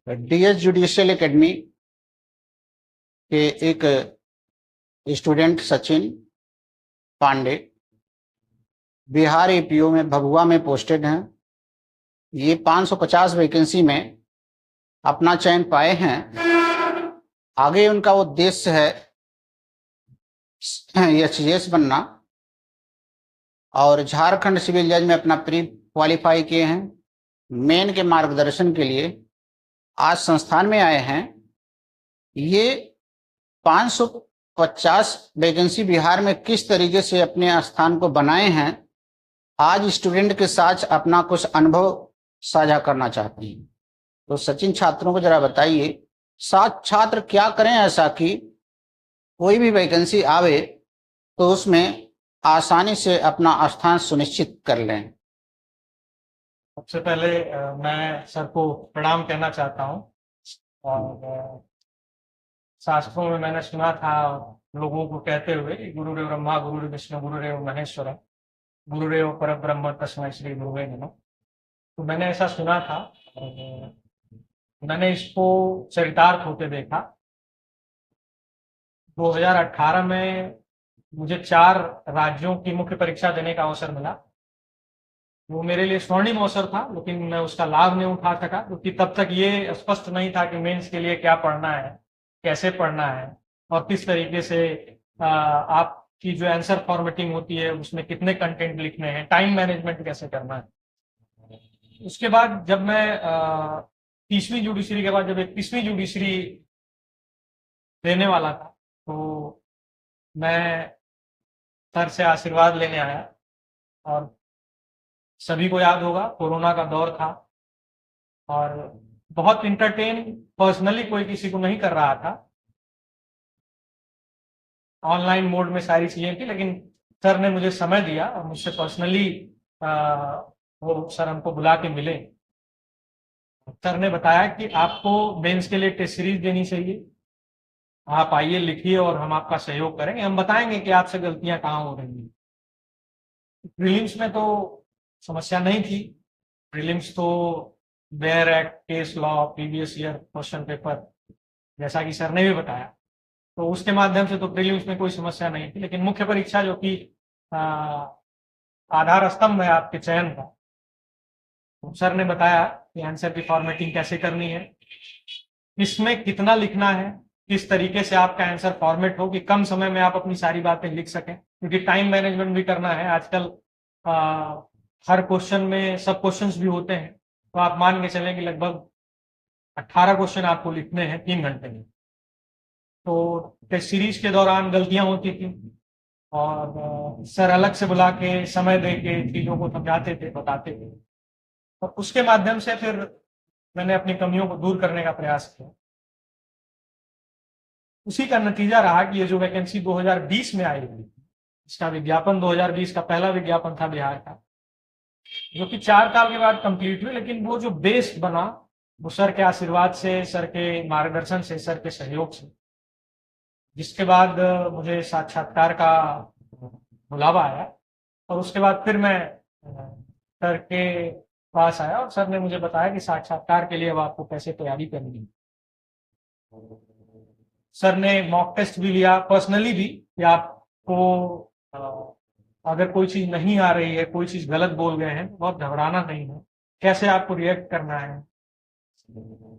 DS judicial academy के एक student Sachin Pandey Bihar APO में भभुआ में पोस्टेड हैं। ये 550 वैकेंसी में अपना चयन पाए हैं। आगे उनका उद्देश्य है एचजीएस बनना और झारखंड सिविल जज में अपना प्री क्वालिफाई किए हैं। मेन के मार्गदर्शन के लिए आज संस्थान में आए हैं। ये 550 वैकेंसी बिहार में किस तरीके से अपने स्थान को बनाए हैं, आज स्टूडेंट के साथ अपना कुछ अनुभव साझा करना चाहते हैं। तो सचिन छात्रों को जरा बताइए, छात्र क्या करें ऐसा कि कोई भी वैकेंसी आवे तो उसमें आसानी से अपना स्थान सुनिश्चित कर लें। सबसे पहले मैं सर को प्रणाम कहना चाहता हूँ। और शास्त्रों में मैंने सुना था लोगों को कहते हुए कि गुरुदेव ब्रह्मा गुरुदेव विष्णु गुरुदेव महेश्वर गुरुदेव परब्रह्म तस्मै श्री गुरुवे नमः। तो मैंने ऐसा सुना था और मैंने इसको चरितार्थ होते देखा। 2018 में मुझे 4 राज्यों की मुख्य परीक्षा देने का अवसर मिला। वो मेरे लिए स्वर्णिम अवसर था, लेकिन मैं उसका लाभ नहीं उठा सका क्योंकि तब तक ये स्पष्ट नहीं था कि मेंस के लिए क्या पढ़ना है, कैसे पढ़ना है और किस तरीके से आपकी जो आंसर फॉर्मेटिंग होती है उसमें कितने कंटेंट लिखने हैं, टाइम मैनेजमेंट कैसे करना है। उसके बाद जब मैं 30वीं जुडिशरी के बाद जब 31वीं जुडिशरी देने वाला था तो मैं सर से आशीर्वाद लेने आया। और सभी को याद होगा कोरोना का दौर था और बहुत इंटरटेन पर्सनली कोई किसी को नहीं कर रहा था। ऑनलाइन मोड में सारी चीजें थी, लेकिन सर ने मुझे समय दिया और मुझसे पर्सनली वो सर हमको बुला के मिले। सर ने बताया कि आपको मेंस के लिए टेस्ट सीरीज देनी चाहिए, आप आइए लिखिए और हम आपका सहयोग करेंगे, हम बताएंगे कि आपसे गलतियां कहाँ हो रही हैं। प्रीलिम्स में तो समस्या नहीं थी। प्रीलिम्स तो bare act, case law, previous year question paper, जैसा कि सर ने भी बताया, तो उसके माध्यम से तो प्रीलिम्स में कोई समस्या नहीं थी। लेकिन मुख्य परीक्षा जो कि आधार स्तंभ है आपके चयन का, तो सर ने बताया कि आंसर की फॉर्मेटिंग कैसे करनी है, इसमें कितना लिखना है, किस तरीके से आपका आंसर फॉर्मेट हो कि कम समय में आप अपनी सारी बातें लिख सकें, क्योंकि टाइम मैनेजमेंट भी करना है। आजकल हर क्वेश्चन में सब क्वेश्चंस भी होते हैं, तो आप मान के चलें कि लगभग 18 क्वेश्चन आपको लिखने हैं 3 घंटे में। तो टेस्ट सीरीज के दौरान गलतियां होती थी और सर अलग से बुला के समय दे के चीजों को समझाते थे, बताते थे, और उसके माध्यम से फिर मैंने अपनी कमियों को दूर करने का प्रयास किया। उसी का नतीजा रहा कि ये जो वैकेंसी 2020 में आई हुई, इसका विज्ञापन 2020 का पहला विज्ञापन था बिहार का, जो कि 4 साल के बाद कंप्लीट हुई। लेकिन वो जो बेस बना वो सर के आशीर्वाद से, सर के मार्गदर्शन से, सर के सहयोग से, जिसके बाद मुझे साक्षात्कार का बुलावा आया और उसके बाद फिर मैं सर के पास आया और सर ने मुझे बताया कि साक्षात्कार के लिए अब आपको कैसे तैयारी करनी है। सर ने मॉक टेस्ट भी लिया, पर्सनली भी, कि आपको अगर कोई चीज नहीं आ रही है, कोई चीज गलत बोल गए हैं, बहुत घबराना नहीं है, कैसे आपको रिएक्ट करना है,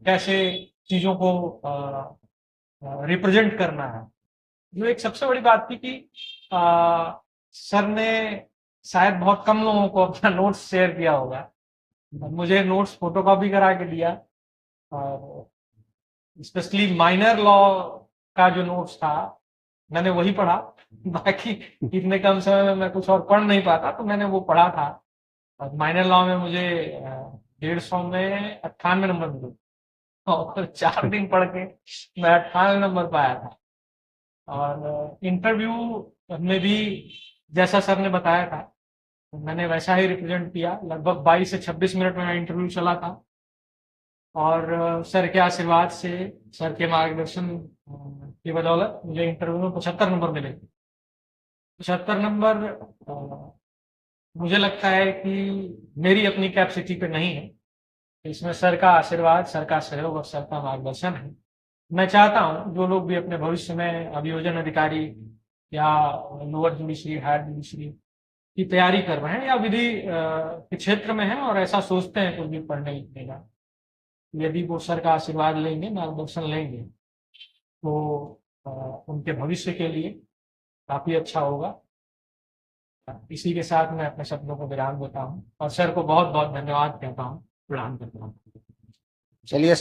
कैसे चीजों को रिप्रेजेंट करना है। जो एक सबसे बड़ी बात थी कि सर ने शायद बहुत कम लोगों को अपना नोट्स शेयर किया होगा, मुझे नोट्स फोटोकॉपी करा के दिया और स्पेशली माइनर लॉ का जो नोट्स था मैंने वही पढ़ा। बाकी इतने कम समय में मैं कुछ और पढ़ नहीं पाता, तो मैंने वो पढ़ा था। और माइनर लॉ में मुझे 150 में 98 नंबर मिले और 4 दिन पढ़ के मैं 98 नंबर पाया था। और इंटरव्यू में भी जैसा सर ने बताया था तो मैंने वैसा ही रिप्रेजेंट किया। लगभग 22 से 26 मिनट में इंटरव्यू चला था और सर के आशीर्वाद से, सर के मार्गदर्शन की बदौलत मुझे इंटरव्यू में 75 नंबर मिले। 75 नंबर मुझे लगता है कि मेरी अपनी कैपेसिटी पे नहीं है, इसमें सर का आशीर्वाद, सर का सहयोग और सर का मार्गदर्शन है। मैं चाहता हूँ जो लोग भी अपने भविष्य में अभियोजन अधिकारी या लोअर जुडिशरी, हायर जुडिशरी की तैयारी कर रहे हैं या विधि के क्षेत्र में हैं और ऐसा सोचते हैं कुछ भी पढ़ने लिखने का, यदि वो सर का आशीर्वाद लेंगे, मार्गदर्शन लेंगे, तो उनके भविष्य के लिए काफी अच्छा होगा। इसी के साथ मैं अपने शब्दों को विराम देता हूँ और सर को बहुत बहुत धन्यवाद कहता हूँ, प्रणाम करता हूँ। चलिए।